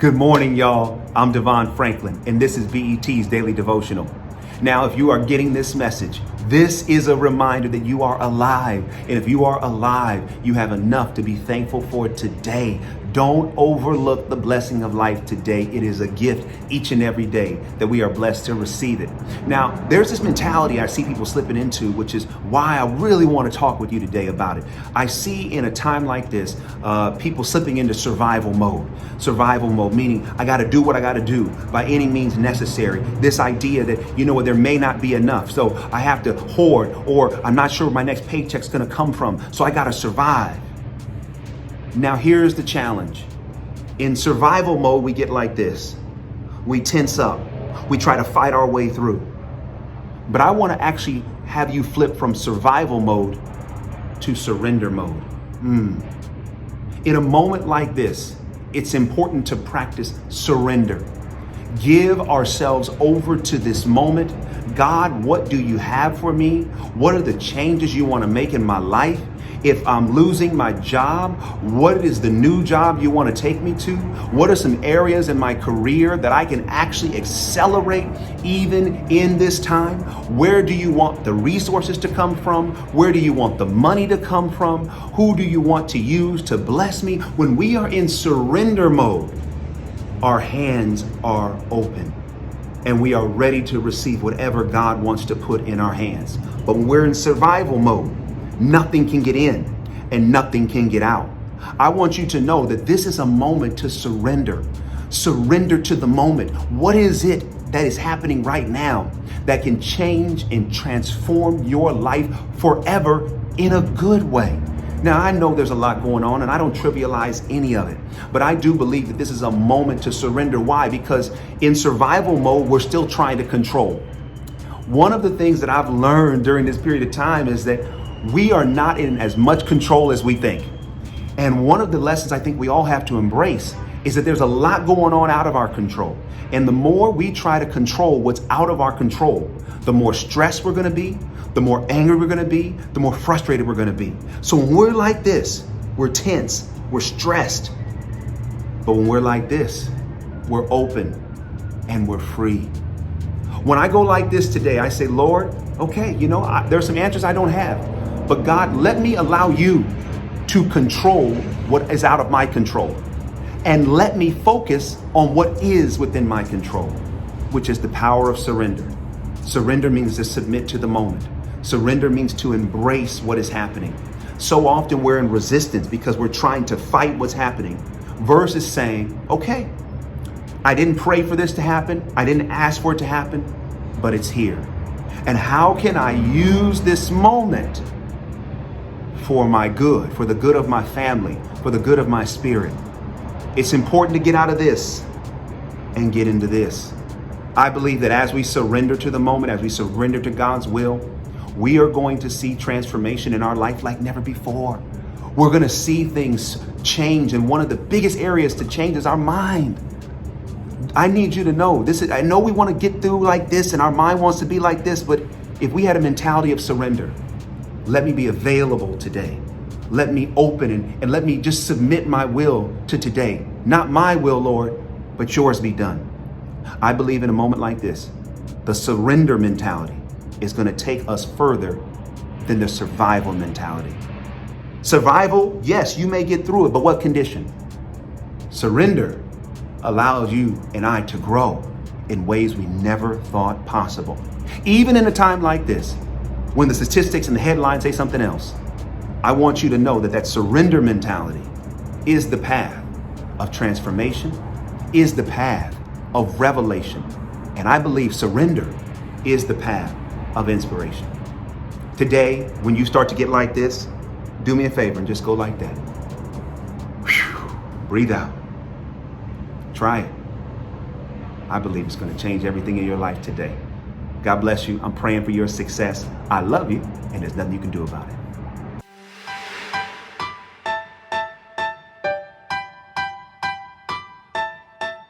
Good morning, y'all. I'm DeVon Franklin, and this is BET's Daily Devotional. Now, if you are getting this message, this is a reminder that you are alive. And if you are alive, you have enough to be thankful for today. Don't overlook the blessing of life today. It is a gift each and every day that we are blessed to receive it. Now, there's this mentality I see people slipping into, which is why I really want to talk with you today about it. I see in a time like this, people slipping into survival mode. Survival mode, meaning I got to do what I got to do by any means necessary. This idea that, there may not be enough, so I have to hoard, or I'm not sure where my next paycheck's going to come from, so I got to survive. Now, here's the challenge. In survival mode, we get like this. We tense up. We try to fight our way through. But I want to actually have you flip from survival mode to surrender mode. In a moment like this, it's important to practice surrender. Give ourselves over to this moment. God, what do you have for me? What are the changes you want to make in my life? If I'm losing my job, what is the new job you want to take me to? What are some areas in my career that I can actually accelerate even in this time? Where do you want the resources to come from? Where do you want the money to come from? Who do you want to use to bless me? When we are in surrender mode, our hands are open and we are ready to receive whatever God wants to put in our hands. But when we're in survival mode, nothing can get in and nothing can get out. I want you to know that this is a moment to surrender. Surrender to the moment. What is it that is happening right now that can change and transform your life forever in a good way? Now, I know there's a lot going on and I don't trivialize any of it, but I do believe that this is a moment to surrender. Why? Because in survival mode, we're still trying to control. One of the things that I've learned during this period of time is that we are not in as much control as we think. And one of the lessons I think we all have to embrace is that there's a lot going on out of our control. And the more we try to control what's out of our control, the more stressed we're going to be, the more angry we're going to be, the more frustrated we're going to be. So when we're like this, we're tense, we're stressed. But when we're like this, we're open and we're free. When I go like this today, I say, Lord, okay, there's some answers I don't have. But God, let me allow you to control what is out of my control. And let me focus on what is within my control, which is the power of surrender. Surrender means to submit to the moment. Surrender means to embrace what is happening. So often we're in resistance because we're trying to fight what's happening versus saying, okay, I didn't pray for this to happen. I didn't ask for it to happen, but it's here. And how can I use this moment for my good, for the good of my family, for the good of my spirit? It's important to get out of this and get into this. I believe that as we surrender to the moment, as we surrender to God's will, we are going to see transformation in our life like never before. We're going to see things change. And one of the biggest areas to change is our mind. I need you to know this. I know we want to get through like this and our mind wants to be like this, but if we had a mentality of surrender, let me be available today. Let me open and let me just submit my will to today. Not my will, Lord, but yours be done. I believe in a moment like this, the surrender mentality is going to take us further than the survival mentality. Survival, yes, you may get through it, but what condition? Surrender allows you and I to grow in ways we never thought possible. Even in a time like this, when the statistics and the headlines say something else, I want you to know that surrender mentality is the path of transformation, is the path of revelation. And I believe surrender is the path of inspiration. Today, when you start to get like this, do me a favor and just go like that. Breathe out. Try it. I believe it's going to change everything in your life today. God bless you. I'm praying for your success. I love you, and there's nothing you can do about it.